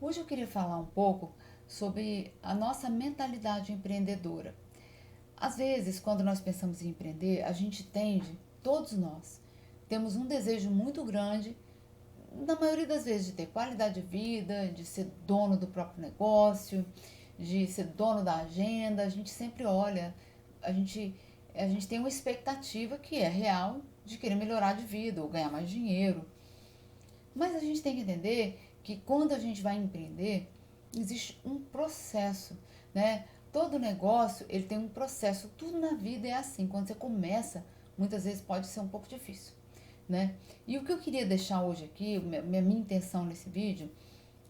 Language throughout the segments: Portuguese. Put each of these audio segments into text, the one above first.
Hoje eu queria falar um pouco sobre a nossa mentalidade empreendedora. Às vezes, quando nós pensamos em empreender, a gente tende, todos nós, temos um desejo muito grande, na maioria das vezes, de ter qualidade de vida, de ser dono do próprio negócio, de ser dono da agenda. A gente sempre olha, a gente, a gente tem uma expectativa que é real de querer melhorar de vida ou ganhar mais dinheiro. Mas a gente tem que entender que quando a gente vai empreender, existe um processo, né? Todo negócio, ele tem um processo, tudo na vida é assim. Quando você começa, muitas vezes pode ser um pouco difícil, né? E o que eu queria deixar hoje aqui, minha intenção nesse vídeo,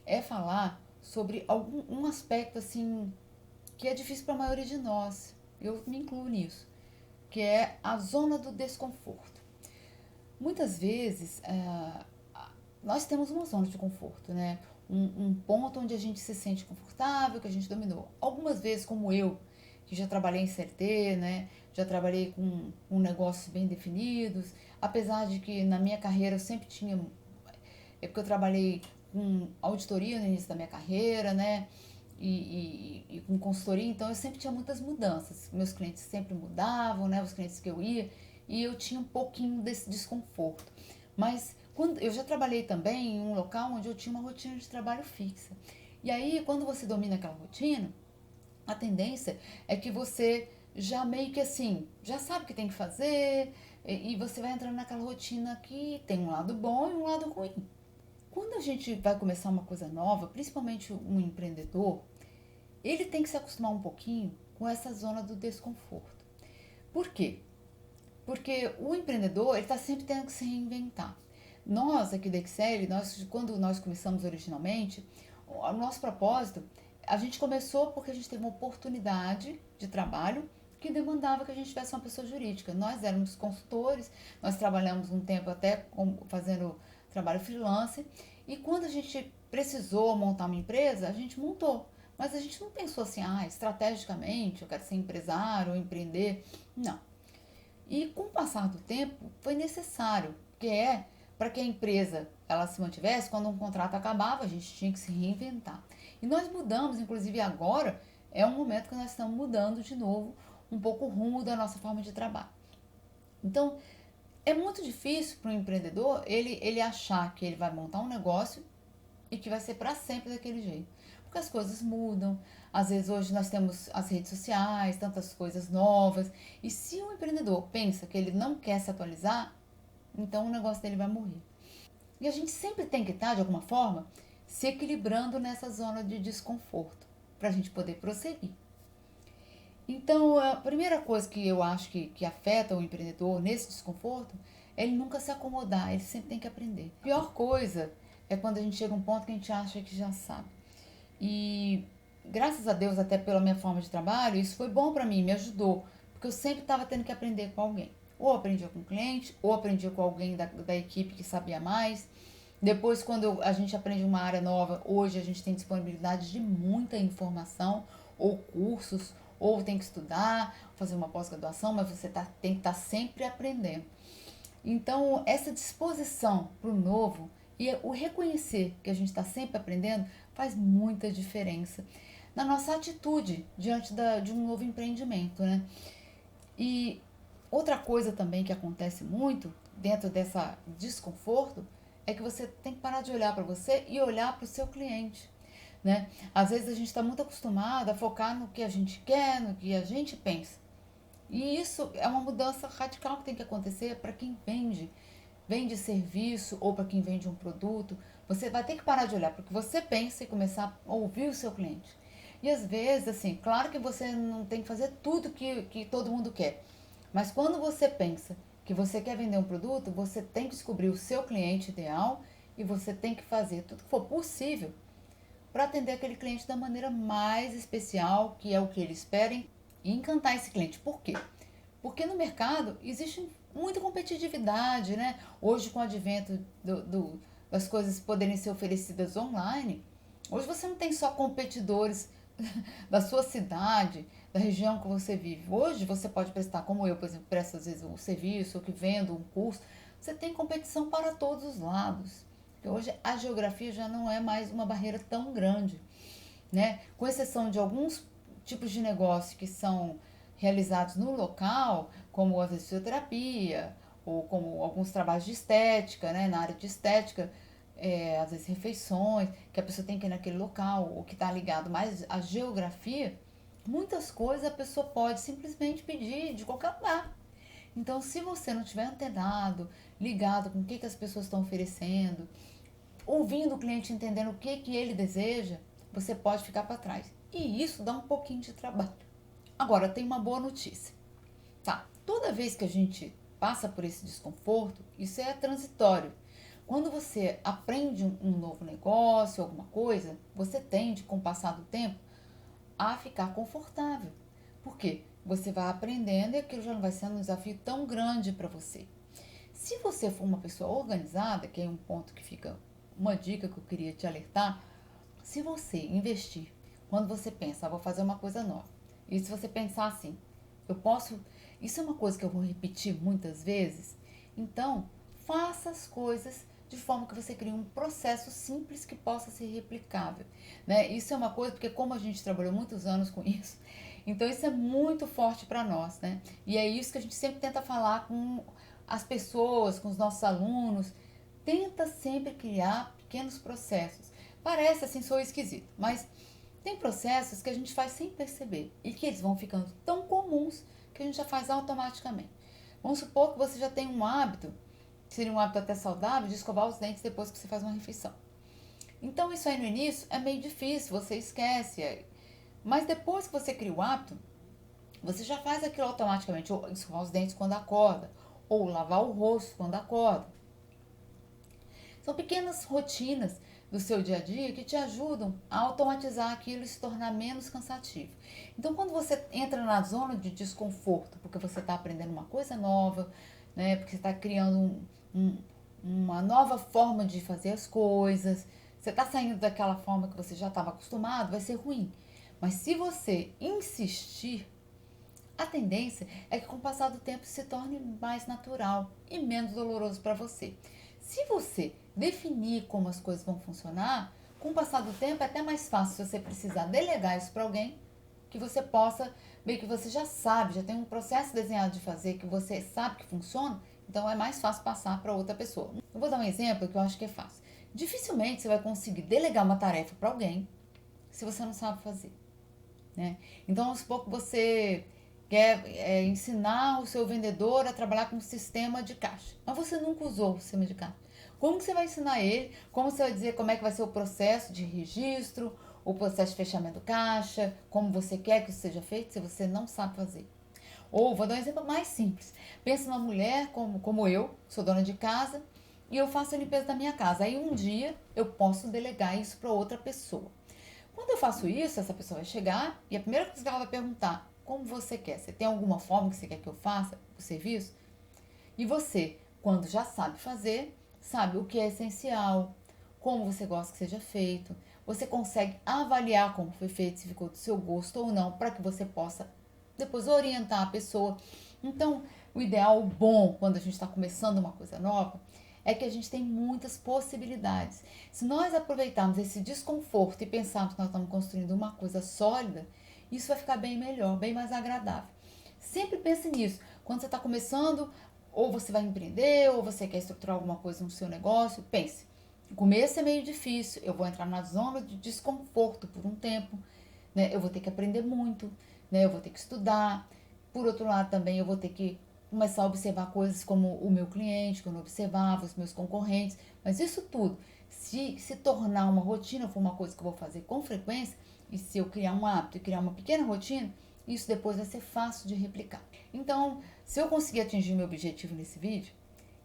é falar sobre um aspecto assim que é difícil para a maioria de nós. Eu me incluo nisso, que é a zona do desconforto. Muitas vezes, nós temos uma zona de conforto, né? Um ponto onde a gente se sente confortável, que a gente dominou. Algumas vezes, como eu, que já trabalhei em CLT, né? Já trabalhei com negócios bem definidos, apesar de que na minha carreira eu sempre tinha. É porque eu trabalhei com auditoria no início da minha carreira, né? E com consultoria, então eu sempre tinha muitas mudanças. Meus clientes sempre mudavam, né? Os clientes que eu ia, e eu tinha um pouquinho desse desconforto. Mas quando eu já trabalhei também em um local onde eu tinha uma rotina de trabalho fixa. E aí, quando você domina aquela rotina, a tendência é que você já meio que assim, já sabe o que tem que fazer, e você vai entrando naquela rotina que tem um lado bom e um lado ruim. Quando a gente vai começar uma coisa nova, principalmente um empreendedor, ele tem que se acostumar um pouquinho com essa zona do desconforto. Por quê? Porque o empreendedor ele está sempre tendo que se reinventar. Nós aqui da Excel, quando nós começamos originalmente, o nosso propósito, a gente começou porque a gente teve uma oportunidade de trabalho que demandava que a gente tivesse uma pessoa jurídica. Nós éramos consultores, nós trabalhamos um tempo até fazendo trabalho freelance, e quando a gente precisou montar uma empresa, a gente montou. Mas a gente não pensou assim, estrategicamente, eu quero ser empresário ou empreender. Não. E com o passar do tempo, foi necessário, que é para que a empresa ela se mantivesse, quando um contrato acabava, a gente tinha que se reinventar. E nós mudamos, inclusive agora, é um momento que nós estamos mudando de novo um pouco o rumo da nossa forma de trabalho. Então, é muito difícil para o empreendedor ele achar que ele vai montar um negócio e que vai ser para sempre daquele jeito. Porque as coisas mudam. Às vezes hoje nós temos as redes sociais, tantas coisas novas. E se o empreendedor pensa que ele não quer se atualizar, então o negócio dele vai morrer. E a gente sempre tem que estar, de alguma forma, se equilibrando nessa zona de desconforto, para a gente poder prosseguir. Então, a primeira coisa que eu acho que afeta o empreendedor nesse desconforto é ele nunca se acomodar, ele sempre tem que aprender. A pior coisa é quando a gente chega a um ponto que a gente acha que já sabe. E graças a Deus, até pela minha forma de trabalho, isso foi bom para mim, me ajudou, porque eu sempre estava tendo que aprender com alguém. Ou aprendia com o cliente, ou aprendia com alguém da equipe que sabia mais. Depois, quando a gente aprende uma área nova, hoje a gente tem disponibilidade de muita informação, ou cursos, ou tem que estudar, fazer uma pós-graduação, mas você tem que estar sempre aprendendo. Então, essa disposição para o novo e o reconhecer que a gente está sempre aprendendo faz muita diferença na nossa atitude diante de um novo empreendimento, né? E outra coisa também que acontece muito dentro dessa desconforto é que você tem que parar de olhar para você e olhar para o seu cliente, né? Às vezes a gente está muito acostumado a focar no que a gente quer, no que a gente pensa. E isso é uma mudança radical que tem que acontecer para quem vende serviço ou para quem vende um produto. Você vai ter que parar de olhar para o que você pensa e começar a ouvir o seu cliente. E às vezes, assim, claro que você não tem que fazer tudo que todo mundo quer. Mas quando você pensa que você quer vender um produto, você tem que descobrir o seu cliente ideal e você tem que fazer tudo que for possível para atender aquele cliente da maneira mais especial, que é o que eles esperem, e encantar esse cliente. Por quê? Porque no mercado existe muita competitividade, né? Hoje, com o advento das coisas poderem ser oferecidas online, hoje você não tem só competidores da sua cidade, da região que você vive. Hoje você pode prestar, como eu, por exemplo, presto às vezes um serviço ou que vendo um curso. Você tem competição para todos os lados. Porque hoje a geografia já não é mais uma barreira tão grande, né? Com exceção de alguns tipos de negócio que são realizados no local, como a fisioterapia, ou como alguns trabalhos de estética, né? Na área de estética, às vezes refeições, que a pessoa tem que ir naquele local, ou que está ligado mais à geografia, muitas coisas a pessoa pode simplesmente pedir de qualquer lugar. Então, se você não tiver antenado, ligado com o que as pessoas estão oferecendo, ouvindo o cliente, entendendo o que ele deseja, você pode ficar para trás. E isso dá um pouquinho de trabalho. Agora, tem uma boa notícia. Tá, toda vez que a gente passa por esse desconforto, isso é transitório. Quando você aprende um novo negócio, alguma coisa, você tende, com o passar do tempo, a ficar confortável. Por quê? Você vai aprendendo e aquilo já não vai ser um desafio tão grande para você. Se você for uma pessoa organizada, que é um ponto que fica uma dica que eu queria te alertar, se você investir, quando você pensa, vou fazer uma coisa nova, e se você pensar assim, eu posso, isso é uma coisa que eu vou repetir muitas vezes, então faça as coisas de forma que você crie um processo simples que possa ser replicável, né? Isso é uma coisa, porque como a gente trabalhou muitos anos com isso, então isso é muito forte para nós, né? E é isso que a gente sempre tenta falar com as pessoas, com os nossos alunos, tenta sempre criar pequenos processos. Parece assim, sou esquisito, mas tem processos que a gente faz sem perceber e que eles vão ficando tão comuns que a gente já faz automaticamente. Vamos supor que você já tem um hábito, que seria um hábito até saudável, de escovar os dentes depois que você faz uma refeição. Então isso aí no início é meio difícil, você esquece. Mas depois que você cria o hábito, você já faz aquilo automaticamente, ou escovar os dentes quando acorda, ou lavar o rosto quando acorda. São pequenas rotinas do seu dia a dia que te ajudam a automatizar aquilo e se tornar menos cansativo. Então, quando você entra na zona de desconforto, porque você está aprendendo uma coisa nova, né, porque você está criando uma nova forma de fazer as coisas, você está saindo daquela forma que você já estava acostumado, vai ser ruim. Mas se você insistir, a tendência é que com o passar do tempo se torne mais natural e menos doloroso para você. Se você definir como as coisas vão funcionar, com o passar do tempo é até mais fácil se você precisar delegar isso para alguém, que você possa, meio que você já sabe, já tem um processo desenhado de fazer que você sabe que funciona, então é mais fácil passar para outra pessoa. Eu vou dar um exemplo que eu acho que é fácil. Dificilmente você vai conseguir delegar uma tarefa para alguém se você não sabe fazer, né? Então, vamos supor que você quer ensinar o seu vendedor a trabalhar com um sistema de caixa, mas você nunca usou o sistema de caixa. Como que você vai ensinar ele? Como você vai dizer como é que vai ser o processo de registro, o processo de fechamento do caixa, como você quer que isso seja feito, se você não sabe fazer? Ou, vou dar um exemplo mais simples. Pensa numa mulher como eu, sou dona de casa, e eu faço a limpeza da minha casa. Aí um dia eu posso delegar isso para outra pessoa. Quando eu faço isso, essa pessoa vai chegar e a primeira coisa que ela vai perguntar: como você quer? Você tem alguma forma que você quer que eu faça o serviço? E você, quando já sabe fazer, sabe o que é essencial, como você gosta que seja feito, você consegue avaliar como foi feito, se ficou do seu gosto ou não, para que você possa depois orientar a pessoa. Então, o ideal, o bom, quando a gente está começando uma coisa nova, é que a gente tem muitas possibilidades. Se nós aproveitarmos esse desconforto e pensarmos que nós estamos construindo uma coisa sólida, isso vai ficar bem melhor, bem mais agradável. Sempre pense nisso. Quando você está começando, ou você vai empreender, ou você quer estruturar alguma coisa no seu negócio, pense. O começo é meio difícil, eu vou entrar na zona de desconforto por um tempo, né? Eu vou ter que aprender muito, né? Eu vou ter que estudar. Por outro lado, também eu vou ter que começar a observar coisas como o meu cliente, que eu não observava, os meus concorrentes. Mas isso tudo, se tornar uma rotina, for uma coisa que eu vou fazer com frequência, e se eu criar um hábito e criar uma pequena rotina, isso depois vai ser fácil de replicar. Então, se eu conseguir atingir meu objetivo nesse vídeo,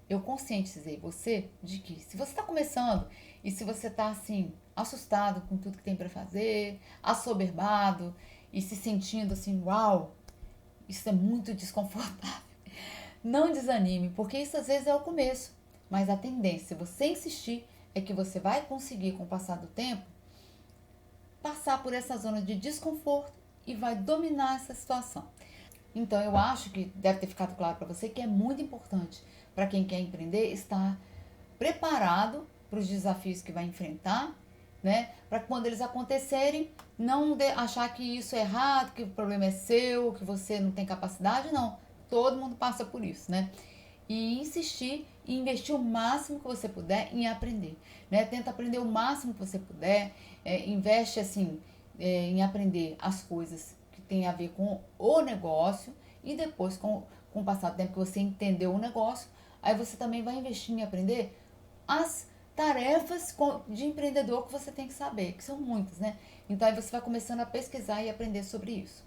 eu conscientizei você de que se você está começando e se você está assim, assustado com tudo que tem para fazer, assoberbado e se sentindo assim, uau, isso é muito desconfortável. Não desanime, porque isso às vezes é o começo, mas a tendência, se você insistir, é que você vai conseguir, com o passar do tempo, passar por essa zona de desconforto e vai dominar essa situação. Então, eu acho que deve ter ficado claro para você que é muito importante para quem quer empreender estar preparado para os desafios que vai enfrentar, né? Para quando eles acontecerem, não achar que isso é errado, que o problema é seu, que você não tem capacidade, não. Todo mundo passa por isso, né? E insistir e investir o máximo que você puder em aprender, né? Tenta aprender o máximo que você puder, investe assim em aprender as coisas que tem a ver com o negócio e depois com o passar do tempo que você entendeu o negócio, aí você também vai investir em aprender as tarefas de empreendedor que você tem que saber, que são muitas, né? Então aí você vai começando a pesquisar e aprender sobre isso.